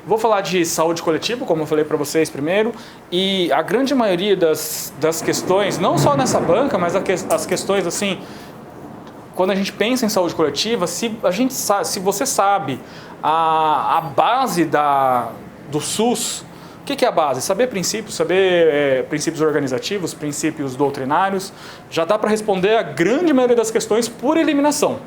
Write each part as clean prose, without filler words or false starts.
Vou falar de saúde coletiva, como eu falei para vocês primeiro, e a grande maioria das questões, não só nessa banca, mas as questões assim, quando a gente pensa em saúde coletiva, se você sabe a base do SUS, o que é a base? Saber princípios, princípios organizativos, princípios doutrinários, já dá para responder a grande maioria das questões por eliminação.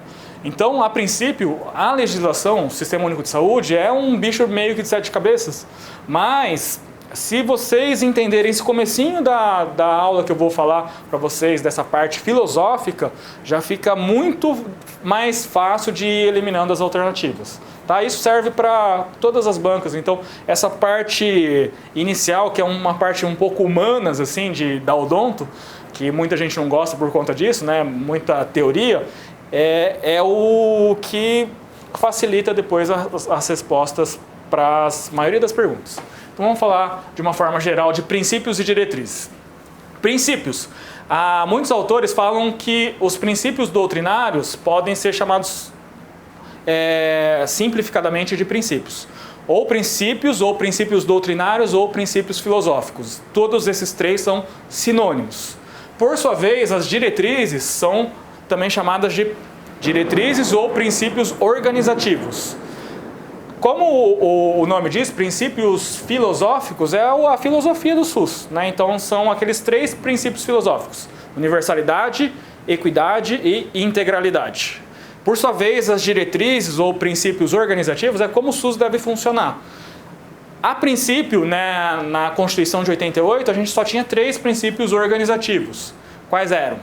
Então, a princípio, a legislação, o Sistema Único de Saúde, é um bicho meio que de 7 cabeças, mas se vocês entenderem esse comecinho da aula que eu vou falar para vocês, dessa parte filosófica, já fica muito mais fácil de ir eliminando as alternativas. Tá? Isso serve para todas as bancas. Então, essa parte inicial, que é uma parte um pouco humanas assim, da odonto, que muita gente não gosta por conta disso, né? Muita teoria, é o que facilita depois as respostas para a maioria das perguntas. Então vamos falar de uma forma geral de princípios e diretrizes. Princípios. Muitos autores falam que os princípios doutrinários podem ser chamados simplificadamente de princípios. Ou princípios doutrinários, ou princípios filosóficos. Todos esses três são sinônimos. Por sua vez, as diretrizes são também chamadas de diretrizes ou princípios organizativos. Como o nome diz, princípios filosóficos é a filosofia do SUS, né? Então são aqueles 3 princípios filosóficos: universalidade, equidade e integralidade. Por sua vez, as diretrizes ou princípios organizativos é como o SUS deve funcionar. A princípio, né, na Constituição de 88, a gente só tinha 3 princípios organizativos. Quais eram?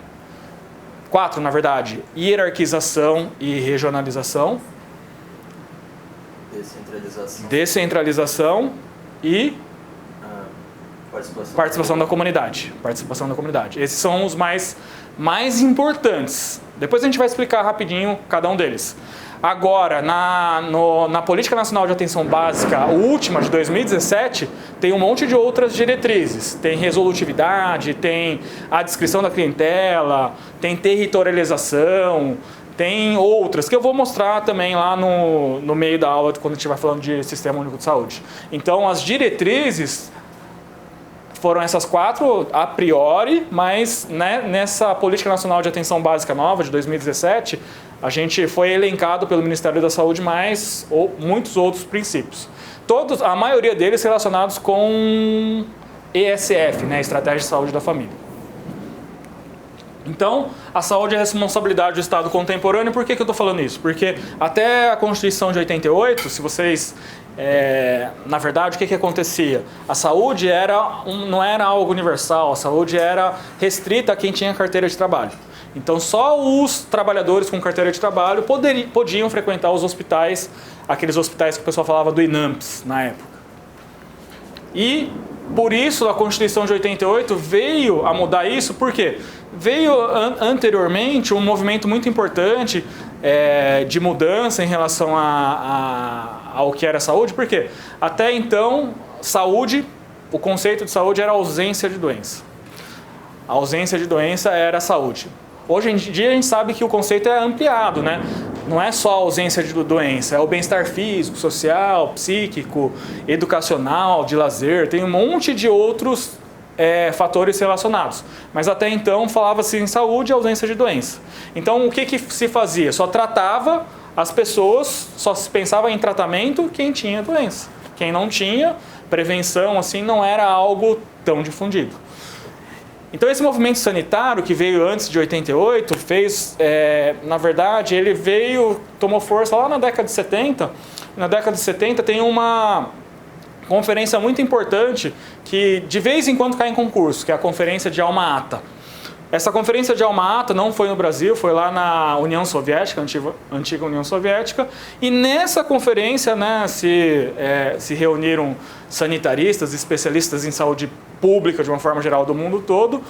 4, na verdade: hierarquização e regionalização, descentralização e participação da comunidade. Esses são os mais importantes. Depois a gente vai explicar rapidinho cada um deles. Agora, na Política Nacional de Atenção Básica, a última, de 2017, tem um monte de outras diretrizes. Tem resolutividade, tem a descrição da clientela, tem territorialização, tem outras, que eu vou mostrar também lá no meio da aula, quando a gente estiver falando de Sistema Único de Saúde. Então, as diretrizes foram essas 4 a priori, mas né, nessa Política Nacional de Atenção Básica nova, de 2017, a gente foi elencado pelo Ministério da Saúde muitos outros princípios. A maioria deles relacionados com ESF, né, Estratégia de Saúde da Família. Então, a saúde é responsabilidade do Estado contemporâneo. Por que eu estou falando isso? Porque até a Constituição de 88, se vocês... na verdade, o que acontecia? A saúde não era algo universal, a saúde era restrita a quem tinha carteira de trabalho. Então, só os trabalhadores com carteira de trabalho podiam frequentar os hospitais, aqueles hospitais que o pessoal falava do INAMPS na época. E, por isso, a Constituição de 88 veio a mudar isso. Por quê? Veio anteriormente um movimento muito importante de mudança em relação ao que era saúde. Por quê? Até então, o conceito de saúde era ausência de doença. A ausência de doença era saúde. Hoje em dia a gente sabe que o conceito é ampliado, né? Não é só a ausência de doença, é o bem-estar físico, social, psíquico, educacional, de lazer, tem um monte de outros fatores relacionados. Mas até então falava-se em saúde e ausência de doença. Então o que se fazia? Só tratava as pessoas, só se pensava em tratamento quem tinha doença. Quem não tinha, prevenção assim não era algo tão difundido. Então esse movimento sanitário que veio antes de 88 na verdade, ele tomou força lá na década de 70. Na década de 70 tem uma conferência muito importante que de vez em quando cai em concurso, que é a Conferência de Alma-Ata. Essa Conferência de Alma-Ata não foi no Brasil, foi lá na União Soviética, antiga União Soviética, e nessa conferência, né, se reuniram sanitaristas, especialistas em saúde pública de uma forma geral do mundo todo,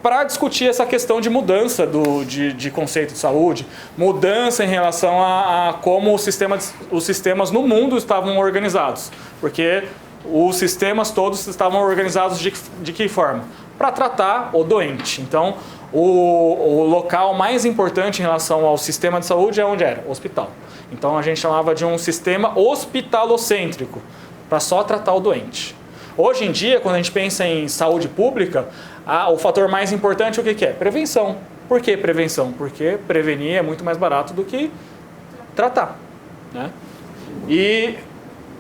para discutir essa questão de mudança de conceito de saúde, mudança em relação a como os sistemas no mundo estavam organizados, porque os sistemas todos estavam organizados de que forma? Para tratar o doente. Então, o local mais importante em relação ao sistema de saúde é onde era? O hospital. Então, a gente chamava de um sistema hospitalocêntrico. para só tratar o doente. Hoje em dia, quando a gente pensa em saúde pública, o fator mais importante o que é? Prevenção. Por que prevenção? Porque prevenir é muito mais barato do que tratar, né? E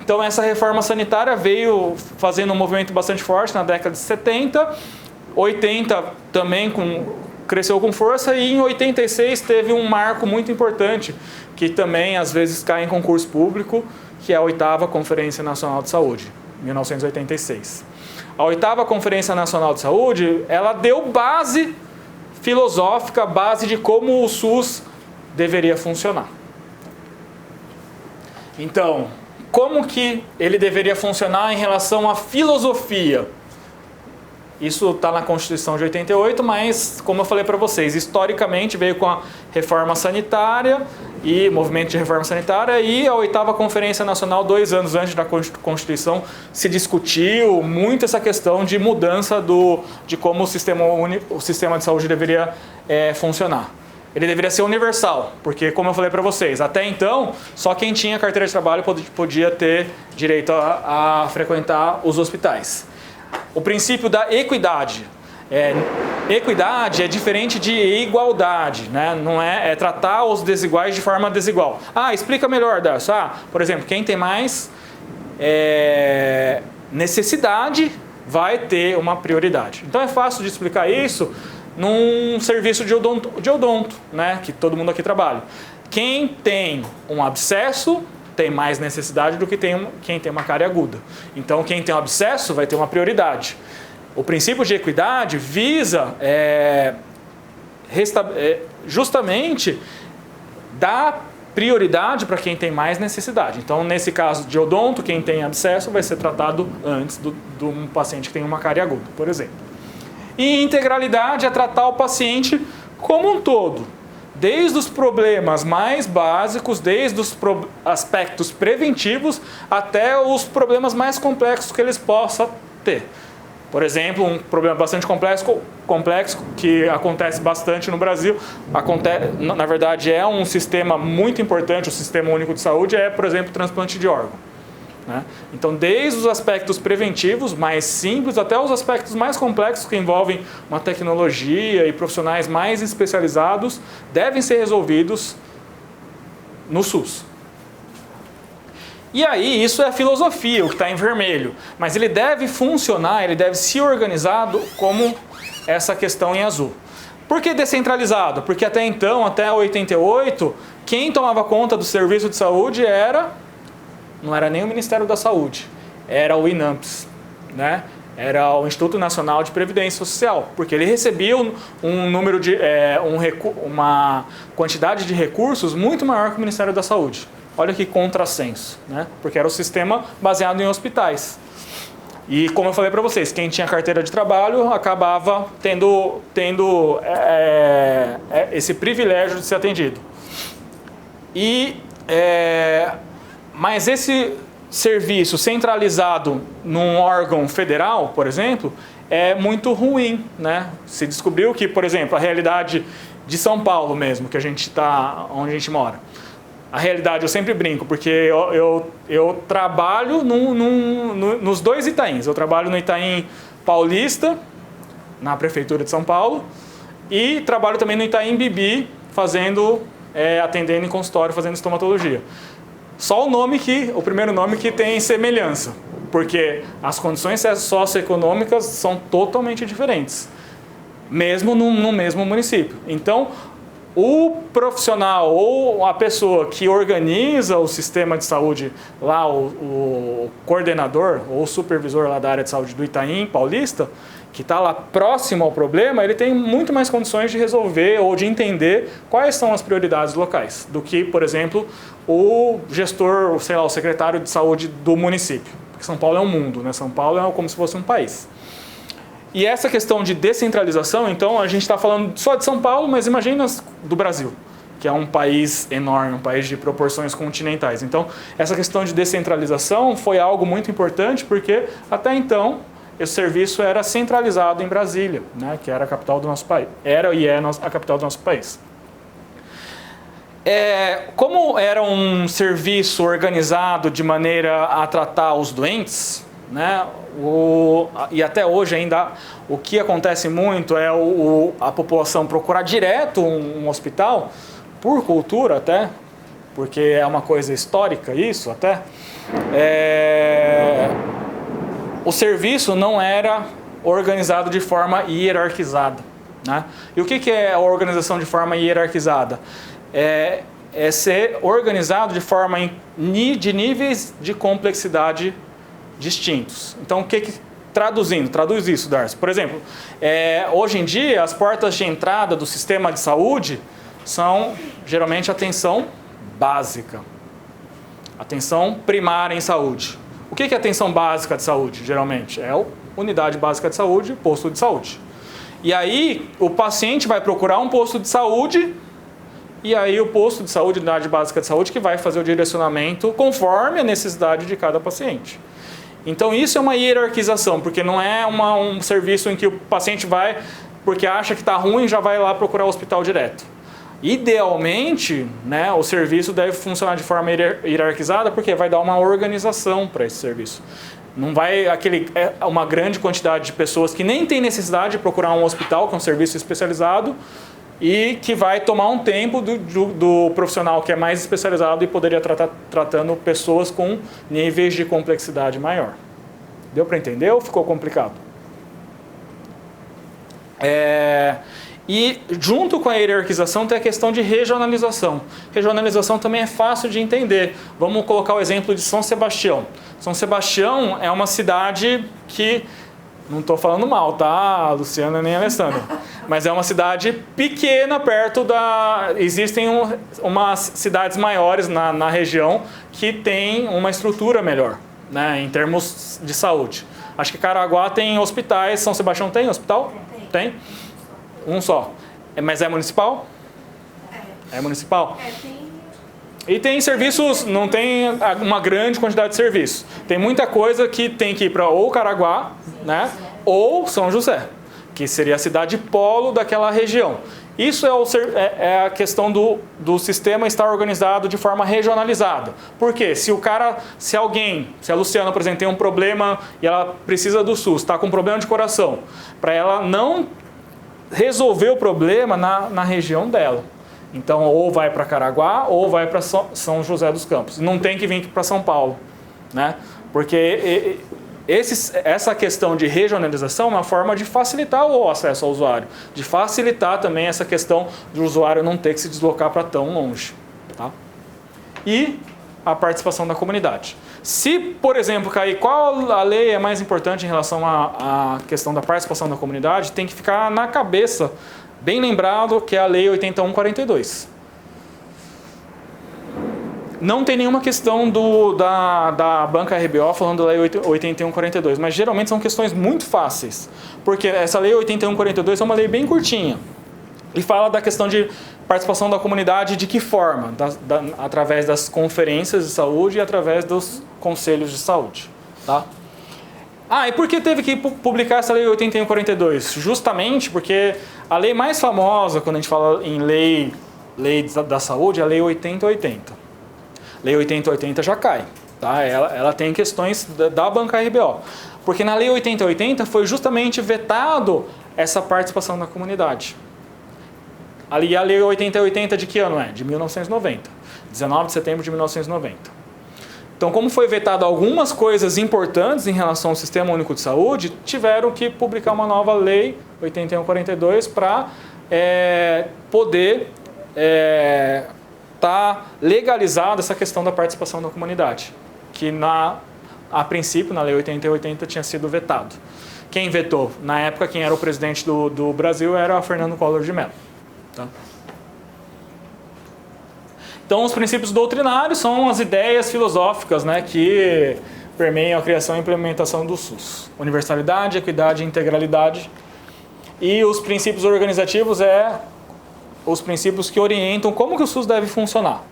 então essa reforma sanitária veio fazendo um movimento bastante forte na década de 70, 80 também cresceu com força, e em 86 teve um marco muito importante, que também às vezes cai em concurso público, que é a 8ª Conferência Nacional de Saúde, 1986. A 8ª Conferência Nacional de Saúde, ela deu base filosófica, base de como o SUS deveria funcionar. Então, como que ele deveria funcionar em relação à filosofia? Isso está na Constituição de 88, mas, como eu falei para vocês, historicamente veio com a reforma sanitária e movimento de reforma sanitária, e a 8ª Conferência Nacional, 2 anos antes da Constituição, se discutiu muito essa questão de mudança de como o sistema de saúde deveria funcionar. Ele deveria ser universal, porque, como eu falei para vocês, até então, só quem tinha carteira de trabalho podia ter direito a frequentar os hospitais. O princípio da equidade. Equidade é diferente de igualdade, né? Não é tratar os desiguais de forma desigual. Explica melhor, Darcio. Por exemplo, quem tem mais necessidade vai ter uma prioridade. Então é fácil de explicar isso num serviço de odonto, né? Que todo mundo aqui trabalha. Quem tem um abscesso tem mais necessidade do que quem tem uma cárie aguda. Então, quem tem um abscesso vai ter uma prioridade. O princípio de equidade visa justamente dar prioridade para quem tem mais necessidade. Então, nesse caso de odonto, quem tem abscesso vai ser tratado antes de um paciente que tem uma cárie aguda, por exemplo. E integralidade é tratar o paciente como um todo, desde os problemas mais básicos, desde os aspectos preventivos até os problemas mais complexos que eles possam ter. Por exemplo, um problema bastante complexo que acontece bastante no Brasil, na verdade é um sistema muito importante, o Sistema Único de Saúde, por exemplo, o transplante de órgão, né? Então, desde os aspectos preventivos, mais simples, até os aspectos mais complexos que envolvem uma tecnologia e profissionais mais especializados, devem ser resolvidos no SUS. E aí, isso é a filosofia, o que está em vermelho. Mas ele deve funcionar, ele deve se organizar como essa questão em azul. Por que descentralizado? Porque até então, até 88, quem tomava conta do serviço de saúde não era nem o Ministério da Saúde, era o INAMPS, né? Era o Instituto Nacional de Previdência Social, porque ele recebia uma quantidade de recursos muito maior que o Ministério da Saúde. Olha que contrassenso, né? Porque era o sistema baseado em hospitais. E como eu falei para vocês, quem tinha carteira de trabalho acabava tendo esse privilégio de ser atendido. Mas esse serviço centralizado num órgão federal, por exemplo, é muito ruim, né? Se descobriu que, por exemplo, a realidade de São Paulo mesmo, que onde a gente mora. A realidade, eu sempre brinco, porque eu trabalho nos 2 Itaíns. Eu trabalho no Itaim Paulista, na Prefeitura de São Paulo, e trabalho também no Itaim Bibi, atendendo em consultório, fazendo estomatologia. Só o primeiro nome que tem semelhança, porque as condições socioeconômicas são totalmente diferentes, mesmo no mesmo município. Então, o profissional ou a pessoa que organiza o sistema de saúde lá, o coordenador ou supervisor lá da área de saúde do Itaim Paulista, que está lá próximo ao problema, ele tem muito mais condições de resolver ou de entender quais são as prioridades locais do que, por exemplo, o gestor, o secretário de saúde do município. Porque São Paulo é um mundo, né? São Paulo é como se fosse um país. E essa questão de descentralização, então, a gente está falando só de São Paulo, mas imagina do Brasil, que é um país enorme, um país de proporções continentais. Então, essa questão de descentralização foi algo muito importante, porque até então esse serviço era centralizado em Brasília, né, que era a capital do nosso país. Era e é a capital do nosso país. Como era um serviço organizado de maneira a tratar os doentes, né, e até hoje ainda o que acontece muito é a população procurar direto um hospital, por cultura até, porque é uma coisa histórica isso até, o serviço não era organizado de forma hierarquizada. Né? E o que é a organização de forma hierarquizada? É ser organizado de forma de níveis de complexidade distintos. Então, traduz isso, Darcy. Por exemplo, hoje em dia, as portas de entrada do sistema de saúde são, geralmente, atenção básica. Atenção primária em saúde. O que é atenção básica de saúde, geralmente? É a unidade básica de saúde, posto de saúde. E aí, o paciente vai procurar um posto de saúde, e aí o posto de saúde, unidade básica de saúde, que vai fazer o direcionamento conforme a necessidade de cada paciente. Então isso é uma hierarquização, porque não é um serviço em que o paciente vai, porque acha que está ruim, já vai lá procurar o hospital direto. Idealmente, né, o serviço deve funcionar de forma hierarquizada, porque vai dar uma organização para esse serviço. Não vai uma grande quantidade de pessoas que nem tem necessidade de procurar um hospital, que é um serviço especializado, e que vai tomar um tempo do profissional que é mais especializado e poderia estar tratando pessoas com níveis de complexidade maior. Deu para entender ou ficou complicado? E junto com a hierarquização tem a questão de regionalização. Regionalização também é fácil de entender. Vamos colocar o exemplo de São Sebastião. São Sebastião é uma cidade que... Não estou falando mal, tá, Luciana nem a Alessandra. Mas é uma cidade pequena perto da... Existem umas cidades maiores na região que tem uma estrutura melhor, né, em termos de saúde. Acho que Caraguá tem hospitais. São Sebastião tem hospital? Tem? Um só. Mas é municipal? É municipal? Tem. E tem serviços, não tem uma grande quantidade de serviços. Tem muita coisa que tem que ir para ou Caraguá, né, ou São José, que seria a cidade polo daquela região. Isso é a questão do sistema estar organizado de forma regionalizada. Por quê? Se a Luciana, por exemplo, tem um problema e ela precisa do SUS, está com um problema de coração, para ela não resolver o problema na região dela. Então, ou vai para Caraguá, ou vai para São José dos Campos. Não tem que vir para São Paulo, né? Porque essa questão de regionalização é uma forma de facilitar o acesso ao usuário, de facilitar também essa questão do usuário não ter que se deslocar para tão longe. Tá? E a participação da comunidade. Se, por exemplo, cair qual a lei é mais importante em relação à questão da participação da comunidade, tem que ficar na cabeça, bem lembrado, que é a Lei 8142. Não tem nenhuma questão da banca RBO falando da Lei 8142, mas geralmente são questões muito fáceis, porque essa Lei 8142 é uma lei bem curtinha e fala da questão de participação da comunidade de que forma? Através das conferências de saúde e através dos conselhos de saúde. Tá? E por que teve que publicar essa Lei 8142? Justamente porque a lei mais famosa, quando a gente fala em lei da saúde, é a Lei 8080. Lei 8080 já cai. Tá? Ela tem questões da banca RBO. Porque na Lei 8080 foi justamente vetado essa participação da comunidade. Ali a Lei 8080 de que ano é? De 1990. 19 de setembro de 1990. Então, como foi vetado algumas coisas importantes em relação ao Sistema Único de Saúde, tiveram que publicar uma nova Lei 8142 para poder tá legalizada essa questão da participação da comunidade, que a princípio, na Lei 8080, tinha sido vetado. Quem vetou? Na época, quem era o presidente do Brasil era Fernando Collor de Mello. Tá? Então, os princípios doutrinários são as ideias filosóficas, né, que permeiam a criação e implementação do SUS. Universalidade, equidade e integralidade. E os princípios organizativos os princípios que orientam como que o SUS deve funcionar.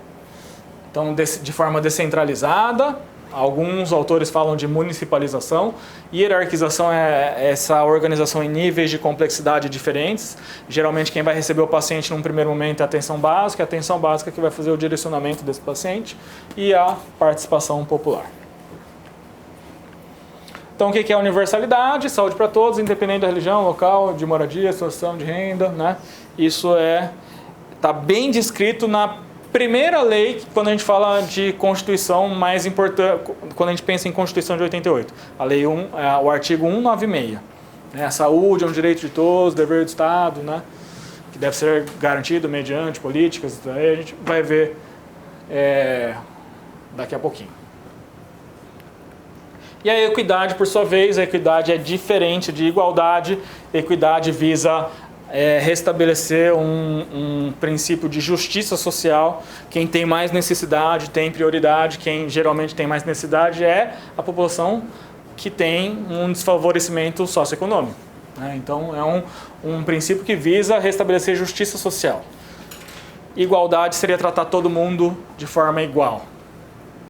Então, de forma descentralizada, Alguns autores falam de municipalização. Hierarquização é essa organização em níveis de complexidade diferentes. Geralmente quem vai receber o paciente num primeiro momento é a atenção básica que vai fazer o direcionamento desse paciente e a participação popular. Então o que é a universalidade? Saúde para todos, independente da religião, local, de moradia, situação de renda, né? Isso está bem descrito na primeira lei, quando a gente fala de Constituição mais importante, quando a gente pensa em Constituição de 88. A lei 1, o artigo 196. A saúde é um direito de todos, dever do Estado, né? Que deve ser garantido mediante políticas, aí a gente vai ver daqui a pouquinho. E a equidade, por sua vez, a equidade é diferente de igualdade. Equidade visa restabelecer um princípio de justiça social. Quem tem mais necessidade tem prioridade, quem geralmente tem mais necessidade é a população que tem um desfavorecimento socioeconômico, né? Então é um princípio que visa restabelecer justiça social. Igualdade seria tratar todo mundo de forma igual.